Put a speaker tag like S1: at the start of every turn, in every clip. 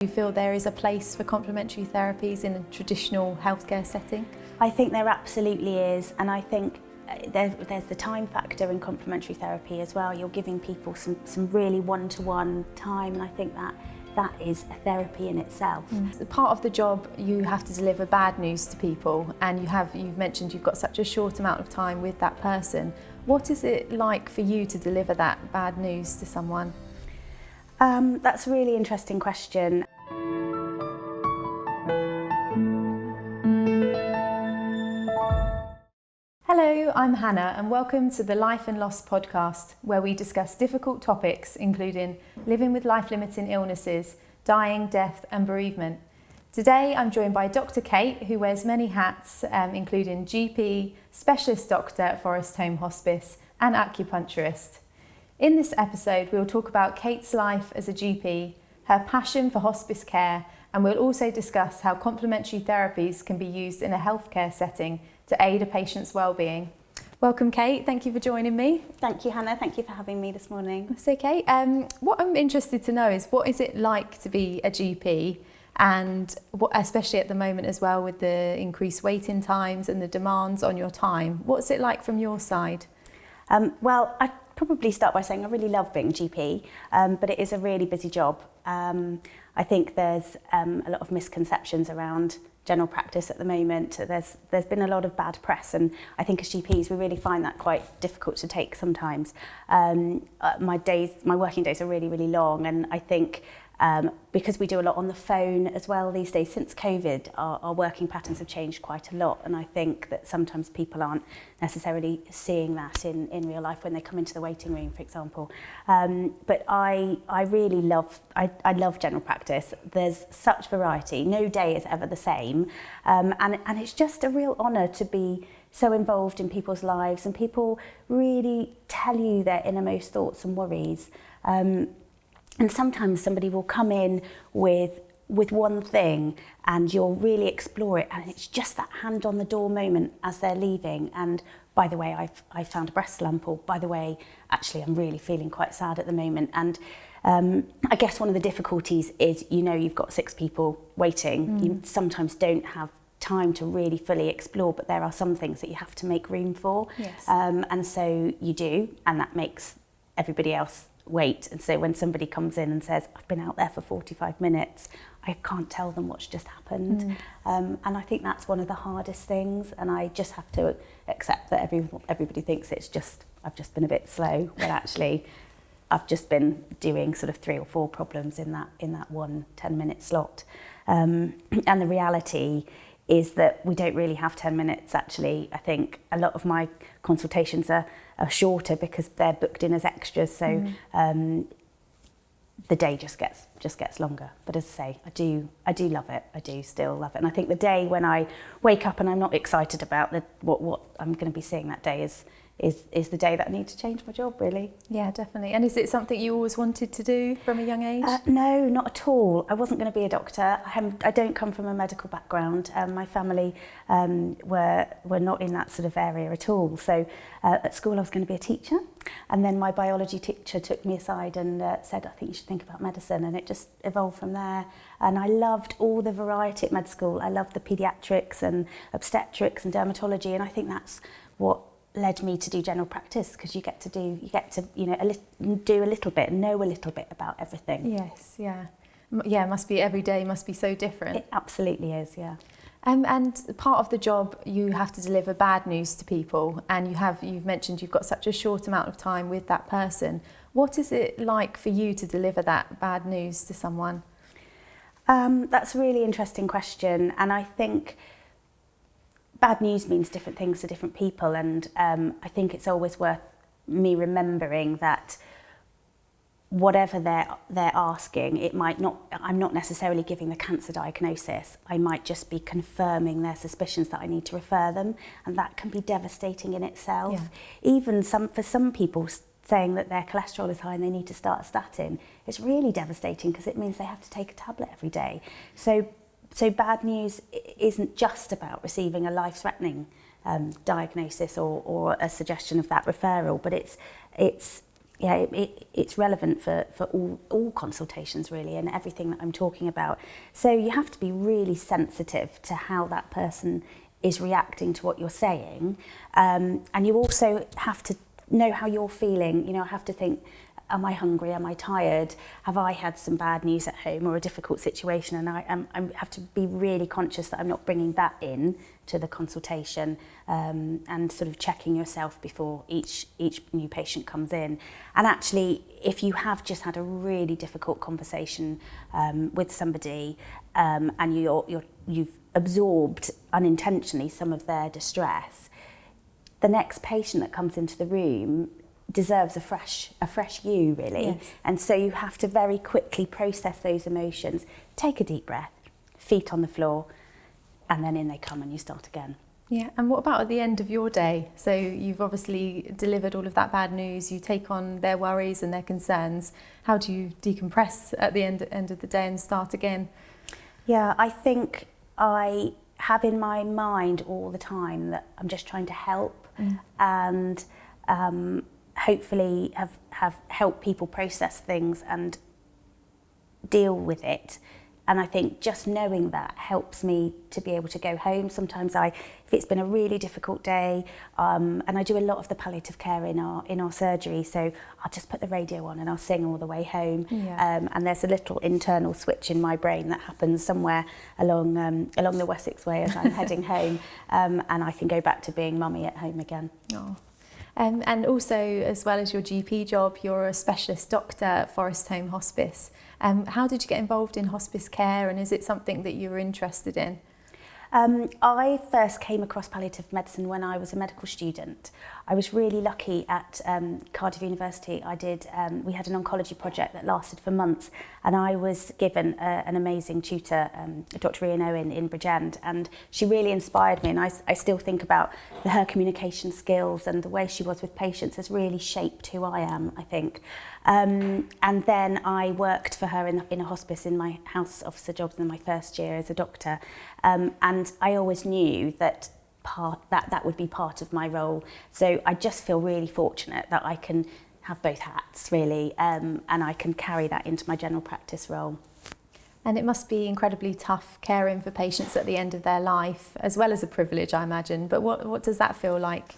S1: Do you feel there is a place for complementary therapies in a traditional healthcare setting?
S2: I think there absolutely is, and I think there's the time factor in complementary therapy as well. You're giving people some really one-to-one time, and I think that is a therapy in itself.
S1: Part of the job, you have to deliver bad news to people, and you've mentioned you've got such a short amount of time with that person. What is it like for you to deliver that bad news to someone?
S2: That's a really interesting question.
S1: Hello, I'm Hannah and welcome to the Life and Loss podcast, where we discuss difficult topics including living with life-limiting illnesses, dying, death and bereavement. Today I'm joined by Dr. Kate, who wears many hats, including GP, specialist doctor at Forest Holme Hospice and acupuncturist. In this episode we'll talk about Kate's life as a GP, her passion for hospice care, and we'll also discuss how complementary therapies can be used in a healthcare setting to aid a patient's well-being. Welcome, Kate. Thank you for joining me.
S2: Thank you, Hannah. Thank you for having me this morning.
S1: That's okay. What I'm interested to know is, what is it like to be a GP, and especially at the moment as well with the increased waiting times and the demands on your time. What's it like from your side?
S2: Well, I'd probably start by saying I really love being GP, but it is a really busy job. I think there's a lot of misconceptions around general practice at the moment. There's been a lot of bad press, and I think as GPs we really find that quite difficult to take sometimes. My working days are really long, and I think because we do a lot on the phone as well these days, since COVID, our working patterns have changed quite a lot, and I think that sometimes people aren't necessarily seeing that in real life when they come into the waiting room, for example. But I really love general practice. There's such variety. No day is ever the same, and it's just a real honour to be so involved in people's lives, and people really tell you their innermost thoughts and worries. And sometimes somebody will come in with one thing and you'll really explore it, and it's just that hand on the door moment as they're leaving. And by the way, I've found a breast lump, or by the way, actually I'm really feeling quite sad at the moment. And I guess one of the difficulties is, you've got 6 people waiting. You sometimes don't have time to really fully explore, but there are some things that you have to make room for.
S1: Yes.
S2: And so you do, and that makes everybody else wait. And so when somebody comes in and says, I've been out there for 45 minutes, I can't tell them what's just happened. And I think that's one of the hardest things, and I just have to accept that everybody thinks I've just been a bit slow, when actually I've just been doing sort of 3 or 4 problems in that one 10-minute slot. And the reality is that we don't really have 10 minutes actually. I think a lot of my consultations are shorter because they're booked in as extras, so the day just gets longer. But as I say, I do love it. I do still love it. And I think the day when I wake up and I'm not excited about what I'm going to be seeing that day is the day that I need to change my job, really.
S1: Yeah, definitely. And is it something you always wanted to do from a young age?
S2: No, not at all. I wasn't going to be a doctor. I don't come from a medical background. My family were not in that sort of area at all. So at school I was going to be a teacher, and then my biology teacher took me aside and said, I think you should think about medicine, and it just evolved from there. And I loved all the variety at med school. I loved the paediatrics and obstetrics and dermatology, and I think that's what led me to do general practice, because you get to do a little bit, know a little bit about everything.
S1: Yes, yeah, must be, every day must be so different.
S2: It absolutely is, yeah.
S1: And part of the job, you have to deliver bad news to people, and you've mentioned you've got such a short amount of time with that person. What is it like for you to deliver that bad news to someone?
S2: That's a really interesting question, and I think bad news means different things to different people, and I think it's always worth me remembering that whatever they're asking, I'm not necessarily giving the cancer diagnosis. I might just be confirming their suspicions that I need to refer them, and that can be devastating in itself. Yeah. Even for some people, saying that their cholesterol is high and they need to start a statin, it's really devastating, because it means they have to take a tablet every day. So bad news isn't just about receiving a life-threatening diagnosis or a suggestion of that referral, but it's it's relevant for all consultations really, and everything that I'm talking about. So you have to be really sensitive to how that person is reacting to what you're saying, and you also have to know how you're feeling. You know, I have to think, am I hungry? Am I tired? Have I had some bad news at home or a difficult situation? And I have to be really conscious that I'm not bringing that in to the consultation, and sort of checking yourself before each new patient comes in. And actually, if you have just had a really difficult conversation with somebody, and you've absorbed unintentionally some of their distress, the next patient that comes into the room deserves a fresh you, really.
S1: Yes.
S2: And so you have to very quickly process those emotions, take a deep breath, feet on the floor, and then in they come and you start again.
S1: Yeah, and what about at the end of your day? So you've obviously delivered all of that bad news, you take on their worries and their concerns. How do you decompress at the end of the day and start again?
S2: Yeah, I think I have in my mind all the time that I'm just trying to help, and hopefully have helped people process things and deal with it. And I think just knowing that helps me to be able to go home. Sometimes if it's been a really difficult day, and I do a lot of the palliative care in our surgery, so I'll just put the radio on and I'll sing all the way home.
S1: Yeah.
S2: And there's a little internal switch in my brain that happens somewhere along the Wessex Way as I'm heading home, and I can go back to being mummy at home again.
S1: Oh. And also, as well as your GP job, you're a specialist doctor at Forest Holme Hospice. How did you get involved in hospice care, and is it something that you were interested in?
S2: I first came across palliative medicine when I was a medical student. I was really lucky at Cardiff University. We had an oncology project that lasted for months, and I was given an amazing tutor, Dr. Ian Owen in Bridgend, and she really inspired me, and I still think about her communication skills and the way she was with patients has really shaped who I am, I think. And then I worked for her in a hospice in my house officer jobs in my first year as a doctor, and I always knew that that would be part of my role. So I just feel really fortunate that I can have both hats, really, and I can carry that into my general practice role.
S1: And it must be incredibly tough caring for patients at the end of their life, as well as a privilege, I imagine. But what does that feel like?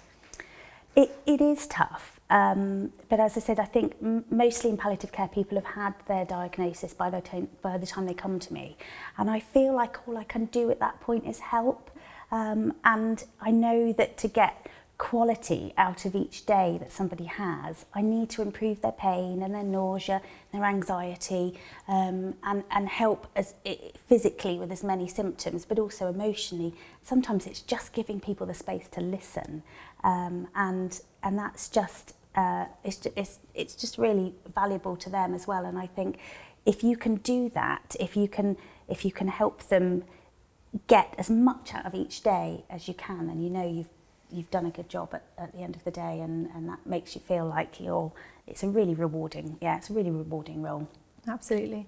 S2: It is tough, but as I said, I think mostly in palliative care people have had their diagnosis by the time they come to me, and I feel like all I can do at that point is help, and I know that to get quality out of each day that somebody has, I need to improve their pain and their nausea, their anxiety, and help physically with as many symptoms, but also emotionally. Sometimes it's just giving people the space to listen, and that's just it's just really valuable to them as well. And I think if you can do that, if you can help them get as much out of each day as you can, and you know you've done a good job at the end of the day, and that makes you feel like it's a really rewarding role.
S1: Absolutely.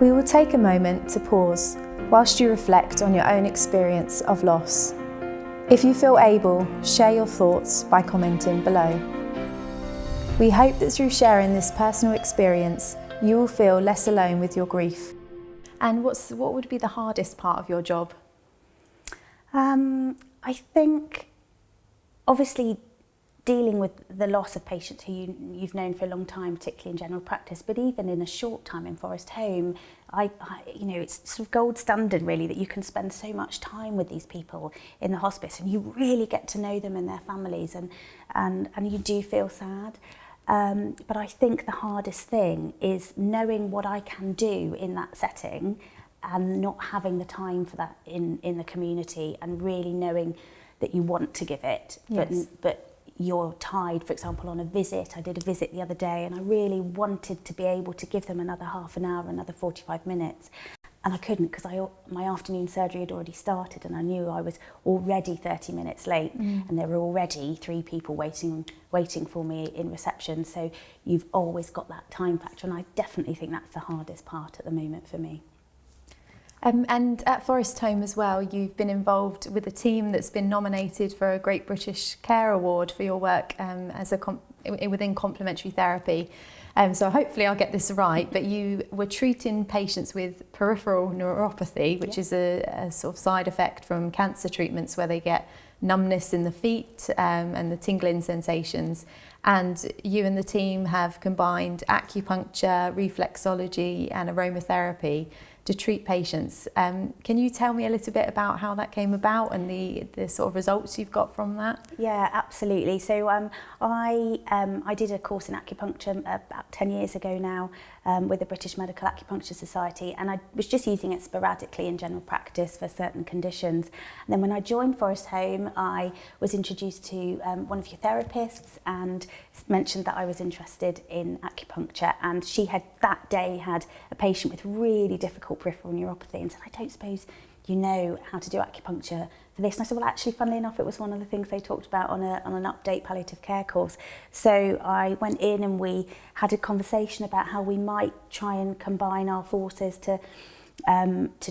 S1: We will take a moment to pause whilst you reflect on your own experience of loss. If you feel able, share your thoughts by commenting below. We hope that through sharing this personal experience, you will feel less alone with your grief. And what would be the hardest part of your job?
S2: I think, obviously, dealing with the loss of patients who you've known for a long time, particularly in general practice, but even in a short time in Forest Holme, it's sort of gold standard really that you can spend so much time with these people in the hospice, and you really get to know them and their families, and you do feel sad. But I think the hardest thing is knowing what I can do in that setting and not having the time for that in the community, and really knowing that you want to give it,
S1: yes.
S2: but you're tied, for example, on a visit. I did a visit the other day and I really wanted to be able to give them another half an hour, another 45 minutes. And I couldn't because my afternoon surgery had already started, and I knew I was already 30 minutes late, and there were already 3 people waiting for me in reception. So you've always got that time factor, and I definitely think that's the hardest part at the moment for me.
S1: And at Forest Holme as well, you've been involved with a team that's been nominated for a Great British Care Award for your work within complementary therapy. So hopefully I'll get this right, but you were treating patients with peripheral neuropathy, which is a sort of side effect from cancer treatments where they get numbness in the feet and the tingling sensations. And you and the team have combined acupuncture, reflexology and aromatherapy to treat patients. Can you tell me a little bit about how that came about and the sort of results you've got from that?
S2: Yeah, absolutely. So I did a course in acupuncture about 10 years ago now with the British Medical Acupuncture Society, and I was just using it sporadically in general practice for certain conditions. And then when I joined Forest Holme, I was introduced to one of your therapists and mentioned that I was interested in acupuncture, and she had that day had a patient with really difficult peripheral neuropathy and said, I don't suppose you know how to do acupuncture for this. And I said, well, actually, funnily enough, it was one of the things they talked about on an update palliative care course. So I went in and we had a conversation about how we might try and combine our forces to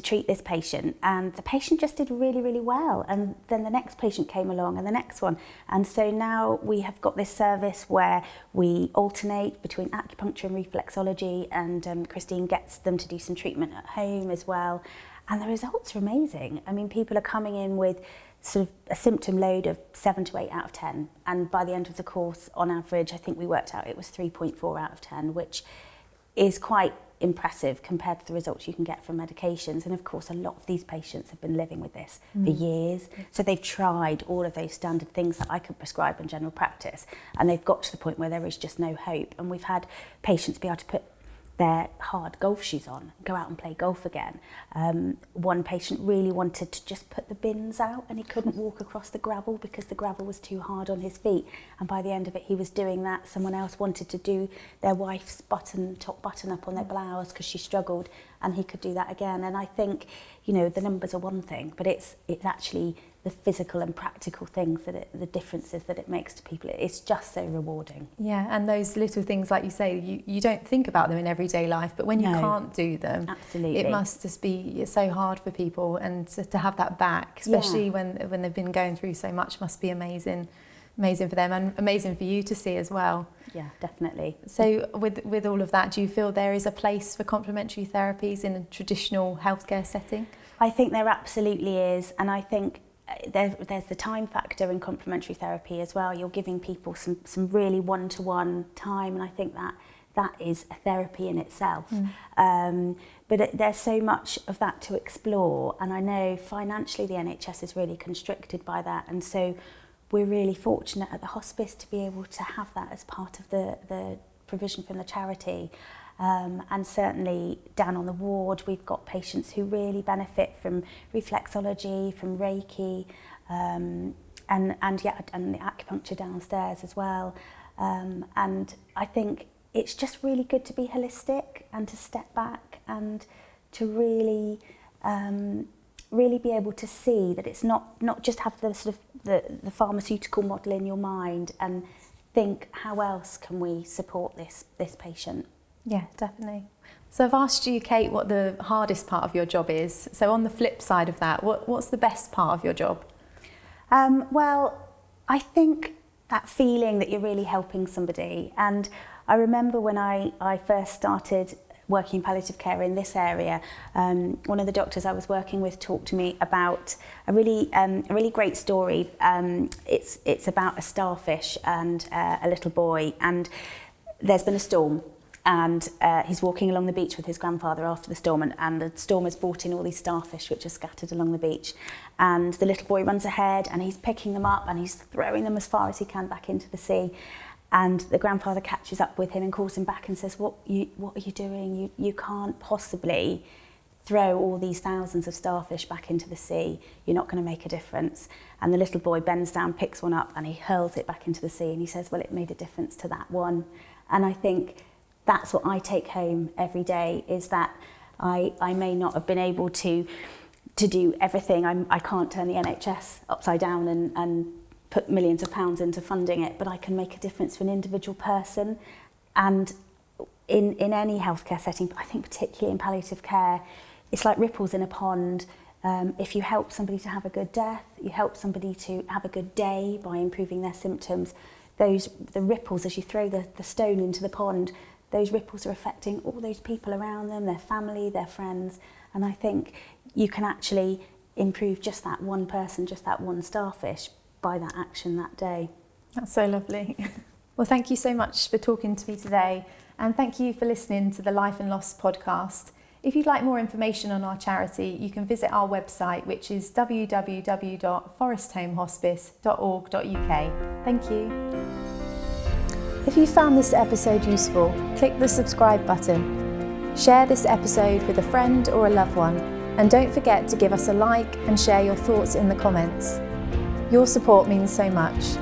S2: treat this patient, and the patient just did really, really well. And then the next patient came along and the next one. And so now we have got this service where we alternate between acupuncture and reflexology, and Christine gets them to do some treatment at home as well. And the results are amazing. I mean, people are coming in with sort of a symptom load of 7 to 8 out of 10. And by the end of the course, on average, I think we worked out it was 3.4 out of 10, which is quite impressive compared to the results you can get from medications. And of course, a lot of these patients have been living with this for years. So they've tried all of those standard things that I could prescribe in general practice, and they've got to the point where there is just no hope. And we've had patients be able to put their hard golf shoes on, go out and play golf again. One patient really wanted to just put the bins out, and he couldn't walk across the gravel because the gravel was too hard on his feet. And by the end of it, he was doing that. Someone else wanted to do their wife's top button up on their blouse because she struggled, and he could do that again. And I think, you know, the numbers are one thing, but it's actually the physical and practical things the differences that it makes to people. It's just so rewarding.
S1: Yeah, and those little things, like you say, you don't think about them in everyday life, but when you can't do them,
S2: absolutely,
S1: it must just be so hard for people, and to have that back, especially when they've been going through so much, must be amazing for them, and amazing for you to see as well.
S2: Yeah, definitely.
S1: So with all of that, do you feel there is a place for complementary therapies in a traditional healthcare setting?
S2: I think there absolutely is, and I think there's the time factor in complementary therapy as well. You're giving people some really one-to-one time, and I think that is a therapy in itself. But there's so much of that to explore, and I know financially the NHS is really constricted by that, and so we're really fortunate at the hospice to be able to have that as part of the provision from the charity. And certainly down on the ward, we've got patients who really benefit from reflexology, from Reiki, and the acupuncture downstairs as well. And I think it's just really good to be holistic and to step back and to really be able to see that it's not just have the sort of the pharmaceutical model in your mind, and think, how else can we support this patient?
S1: Yeah, definitely. So I've asked you, Kate, what the hardest part of your job is. So on the flip side of that, what's the best part of your job?
S2: Well, I think that feeling that you're really helping somebody. And I remember when I first started working in palliative care in this area, one of the doctors I was working with talked to me about a really great story. It's about a starfish and a little boy, and there's been a storm. And he's walking along the beach with his grandfather after the storm, and the storm has brought in all these starfish which are scattered along the beach. And the little boy runs ahead and he's picking them up and he's throwing them as far as he can back into the sea. And the grandfather catches up with him and calls him back and says, what are you doing? You can't possibly throw all these thousands of starfish back into the sea. You're not going to make a difference. And the little boy bends down, picks one up, and he hurls it back into the sea. And he says, well, it made a difference to that one. And I think that's what I take home every day, is that I may not have been able to do everything. I can't turn the NHS upside down and put millions of pounds into funding it, but I can make a difference for an individual person. And in any healthcare setting, but I think particularly in palliative care, it's like ripples in a pond. If you help somebody to have a good death, you help somebody to have a good day by improving their symptoms, the ripples as you throw the stone into the pond, those ripples are affecting all those people around them, their family, their friends. And I think you can actually improve just that one person, just that one starfish by that action that day.
S1: That's so lovely. Well, thank you so much for talking to me today, and thank you for listening to the Life and Loss podcast. If you'd like more information on our charity, you can visit our website, which is www.forestholmehospice.org.uk. Thank you. If you found this episode useful, click the subscribe button. Share this episode with a friend or a loved one, and don't forget to give us a like and share your thoughts in the comments. Your support means so much.